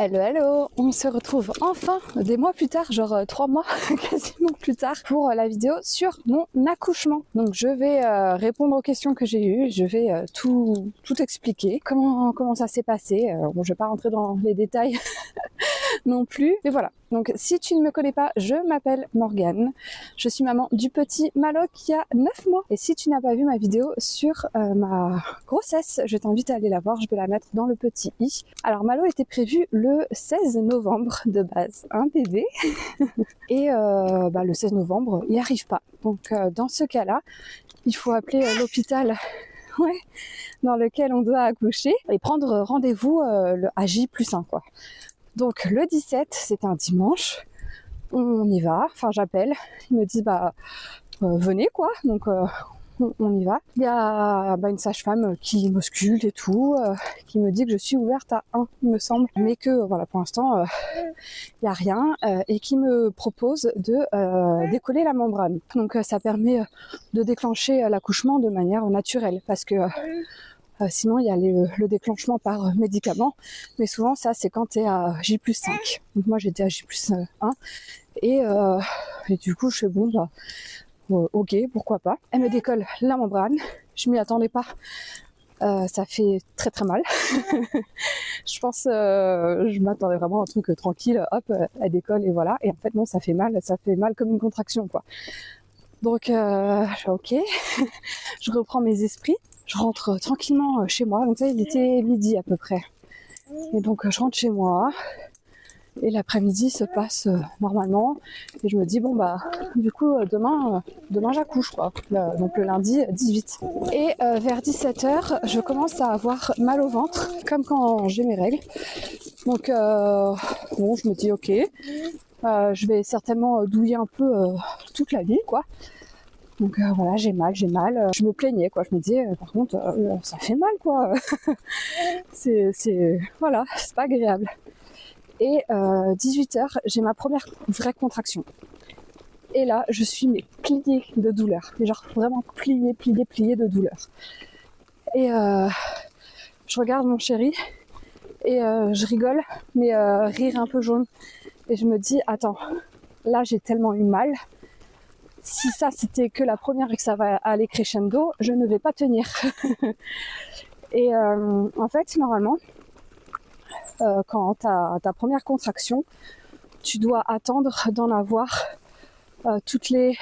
Hello, hello! On se retrouve enfin des mois plus tard, genre 3 mois quasiment plus tard, pour la vidéo sur mon accouchement. Donc je vais répondre aux questions que j'ai eues, je vais tout expliquer, comment ça s'est passé. Bon, je vais pas rentrer dans les détails non plus, mais voilà. Donc si tu ne me connais pas, je m'appelle Morgane, je suis maman du petit Malo qui a 9 mois. Et si tu n'as pas vu ma vidéo sur ma grossesse, je t'invite à aller la voir, je vais la mettre dans le petit i. Alors Malo était prévu le 16 novembre de base, un bébé, et le 16 novembre, il n'y arrive pas. Donc dans ce cas-là, il faut appeler l'hôpital dans lequel on doit accoucher et prendre rendez-vous à J+1 quoi. Donc le 17, c'est un dimanche, on y va, enfin j'appelle, ils me disent venez quoi, donc on y va. Il y a une sage-femme qui m'ausculte et tout, qui me dit que je suis ouverte à 1, il me semble, mais que voilà pour l'instant il n'y a rien, et qui me propose de décoller la membrane. Donc ça permet de déclencher l'accouchement de manière naturelle, parce que sinon il y a le déclenchement par médicament, mais souvent ça c'est quand tu es à J+5. Donc moi j'étais à J+1 et du coup je fais ok, pourquoi pas. Elle me décolle la membrane, je m'y attendais pas, ça fait très très mal. Je pense je m'attendais vraiment à un truc tranquille, hop, elle décolle et voilà, et en fait non, ça fait mal comme une contraction quoi. Donc je fais ok, je reprends mes esprits. Je rentre tranquillement chez moi, donc ça il était midi à peu près. Et donc je rentre chez moi, et l'après-midi se passe normalement, et je me dis du coup demain j'accouche quoi, donc le lundi 18. Et vers 17h, je commence à avoir mal au ventre, comme quand j'ai mes règles. Donc je me dis ok, je vais certainement douiller un peu toute la nuit quoi. Donc voilà, j'ai mal. Je me plaignais quoi. Je me disais, par contre, ça fait mal quoi. c'est pas agréable. Et 18h, j'ai ma première vraie contraction. Et là, je suis pliée de douleur. Mais genre vraiment pliée de douleur. Et je regarde mon chéri et je rigole, mais rire un peu jaune. Et je me dis, attends, là j'ai tellement eu mal. Si ça c'était que la première et que ça va aller crescendo, je ne vais pas tenir. Et en fait, normalement, quand tu as ta première contraction, tu dois attendre d'en avoir toutes les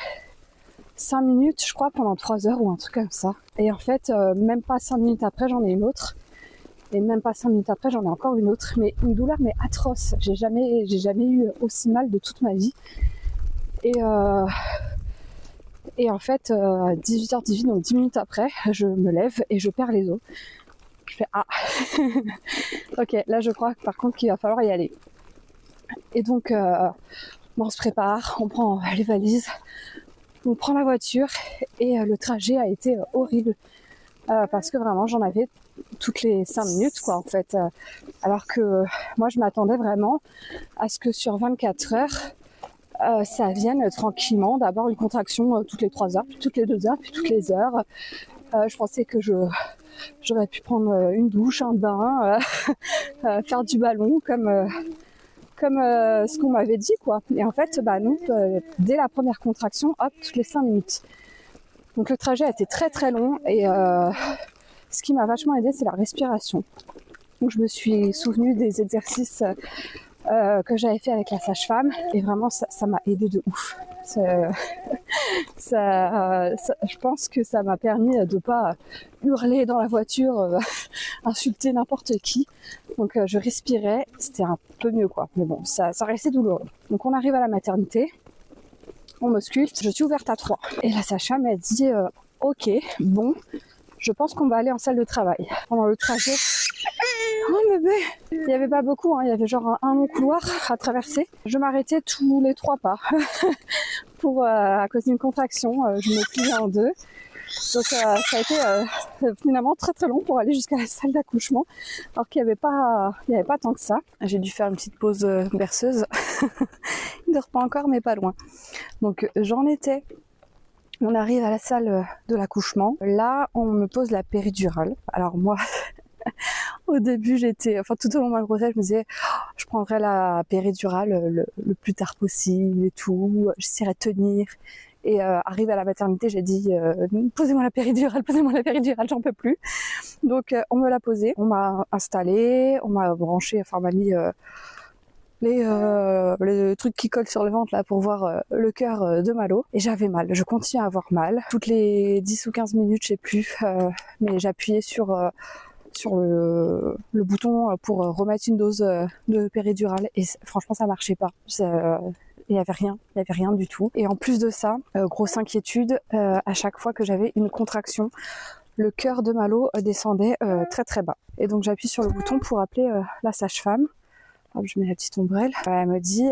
5 minutes, je crois, pendant 3 heures ou un truc comme ça. Et en fait, même pas 5 minutes après, j'en ai une autre. Et même pas 5 minutes après, j'en ai encore une autre. Mais une douleur, mais atroce. J'ai jamais eu aussi mal de toute ma vie. Et en fait, 18h18, donc 10 minutes après, je me lève et je perds les os. Je fais ok, là je crois par contre qu'il va falloir y aller. Et donc, on se prépare, on prend les valises, on prend la voiture, et le trajet a été horrible. Parce que vraiment, j'en avais toutes les 5 minutes, quoi, en fait. Alors que moi, je m'attendais vraiment à ce que sur 24 heures, ça vienne tranquillement, d'abord une contraction toutes les 3 heures, puis toutes les 2 heures, puis toutes les heures. Je pensais que j'aurais pu prendre une douche, un bain, faire du ballon comme ce qu'on m'avait dit quoi. Et en fait non, dès la première contraction, hop, toutes les 5 minutes. Donc le trajet a été très très long, et ce qui m'a vachement aidé, c'est la respiration. Donc je me suis souvenue des exercices que j'avais fait avec la sage-femme, et vraiment ça m'a aidé de ouf. Je pense que ça m'a permis de pas hurler dans la voiture, insulter n'importe qui. Donc je respirais, c'était un peu mieux quoi. Mais bon, ça restait douloureux. Donc on arrive à la maternité, on m'ausculte, je suis ouverte à 3. Et la sage-femme elle dit ok, bon, je pense qu'on va aller en salle de travail. Pendant le trajet, oh bébé, il n'y avait pas beaucoup, il y avait genre un long couloir à traverser. Je m'arrêtais tous les 3 pas pour à cause d'une contraction, je me pliais en 2. Donc ça a été finalement très très long pour aller jusqu'à la salle d'accouchement, alors qu'il n'y avait pas tant que ça. J'ai dû faire une petite pause berceuse. Il ne dort pas encore, mais pas loin. Donc j'en étais. On arrive à la salle de l'accouchement. Là, on me pose la péridurale. Alors moi, Au début, tout au long de ma grossesse, je me disais, je prendrais la péridurale le plus tard possible et tout. J'essaierais de tenir. Et arrivé à la maternité, j'ai dit, posez-moi la péridurale, j'en peux plus. Donc, on me l'a posée, on m'a installée, on m'a branché, enfin, on m'a mis les trucs qui collent sur le ventre là pour voir le cœur de Malo. Et j'avais mal, je continue à avoir mal. Toutes les 10 ou 15 minutes, je sais plus, mais j'appuyais sur le bouton pour remettre une dose de péridurale et franchement ça marchait pas. Il y avait rien du tout. Et en plus de ça, grosse inquiétude, à chaque fois que j'avais une contraction, le cœur de Malo descendait très très bas. Et donc j'appuie sur le bouton pour appeler la sage-femme. Hop, je mets la petite ombrelle. Elle me dit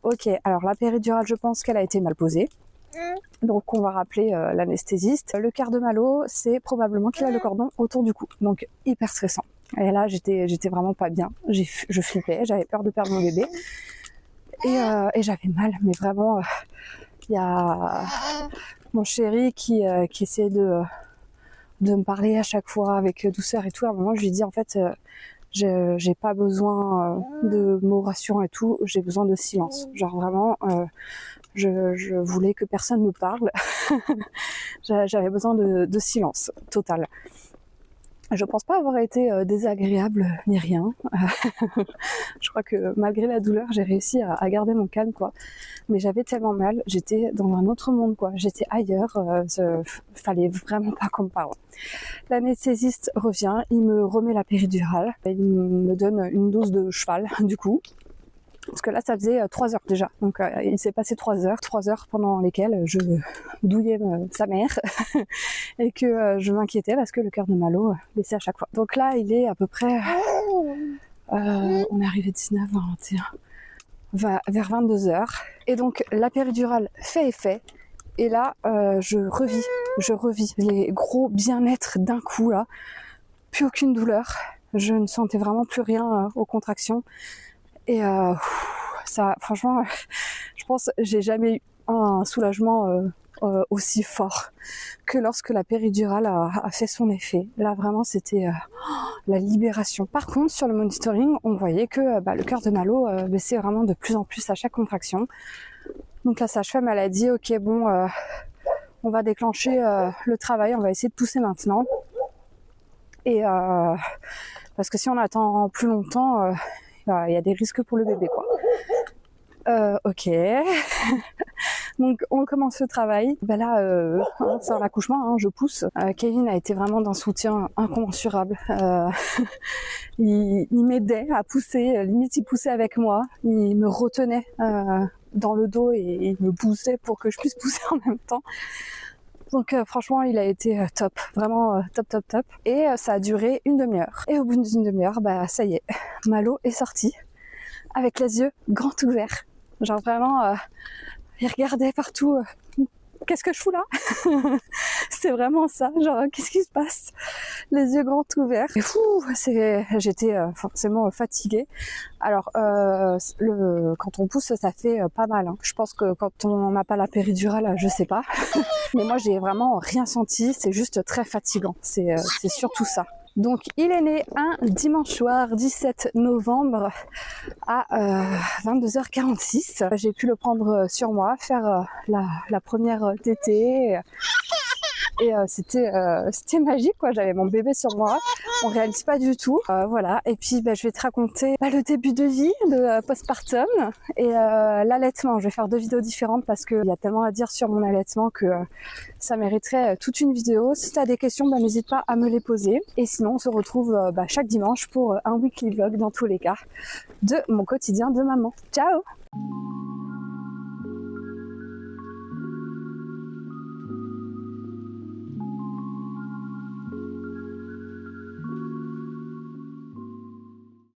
ok, alors la péridurale, je pense qu'elle a été mal posée. Donc on va rappeler l'anesthésiste. Le cœur de Malo, c'est probablement qu'il a le cordon autour du cou. Donc hyper stressant. Et là j'étais vraiment pas bien. Je flippais, j'avais peur de perdre mon bébé. Et j'avais mal, mais vraiment, il y a mon chéri qui essayait de me parler à chaque fois avec douceur et tout. À un moment, je lui dis en fait, j'ai pas besoin de mots rassurants et tout, j'ai besoin de silence. Genre vraiment, je voulais que personne me parle. J'avais besoin de silence total. Je pense pas avoir été désagréable ni rien. Je crois que malgré la douleur, j'ai réussi à garder mon calme, quoi. Mais j'avais tellement mal, j'étais dans un autre monde, quoi. J'étais ailleurs, fallait vraiment pas qu'on me parle. L'anesthésiste revient, il me remet la péridurale, il me donne une dose de cheval, du coup. Parce que là, ça faisait 3 heures déjà. Donc, il s'est passé 3 heures pendant lesquelles je douillais sa mère et que je m'inquiétais parce que le cœur de Malo baissait à chaque fois. Donc là, il est à peu près... on est arrivé 19, 21, vers 22 heures. Et donc, la péridurale fait effet. Et là, je revis les gros bien-être d'un coup, là. Plus aucune douleur. Je ne sentais vraiment plus rien aux contractions. Et ça, franchement, je pense que j'ai jamais eu un soulagement aussi fort que lorsque la péridurale a fait son effet. Là, vraiment, c'était la libération. Par contre, sur le monitoring, on voyait que le cœur de Malo baissait vraiment de plus en plus à chaque contraction. Donc la sage-femme, elle a dit, ok, bon, on va déclencher le travail, on va essayer de pousser maintenant. Et parce que si on attend plus longtemps... il y a des risques pour le bébé, quoi. Ok. Donc on commence le travail. Là, c'est l'accouchement, je pousse. Kevin a été vraiment d'un soutien incommensurable. Il m'aidait à pousser, limite il poussait avec moi. Il me retenait dans le dos et il me poussait pour que je puisse pousser en même temps. Donc franchement, il a été top, vraiment top. Et ça a duré une demi-heure. Et au bout d'une demi-heure, ça y est, Malo est sorti avec les yeux grands ouverts. Genre vraiment, il regardait partout. Qu'est-ce que je fous là? C'était vraiment ça, genre qu'est-ce qui se passe? Les yeux grands ouverts. Et j'étais forcément fatiguée. Alors quand on pousse, ça fait pas mal. Hein. Je pense que quand on n'a pas la péridurale, je sais pas. Mais moi j'ai vraiment rien senti. C'est juste très fatigant. C'est surtout ça. Donc il est né un dimanche soir 17 novembre à 22h46. J'ai pu le prendre sur moi, faire la première tétée. Et c'était magique, quoi. J'avais mon bébé sur moi, on réalise pas du tout. Voilà. Et puis je vais te raconter le début de vie, de postpartum et l'allaitement. Je vais faire 2 vidéos différentes parce qu'il y a tellement à dire sur mon allaitement que ça mériterait toute une vidéo. Si tu as des questions, n'hésite pas à me les poser. Et sinon, on se retrouve chaque dimanche pour un weekly vlog dans tous les cas de mon quotidien de maman. Ciao!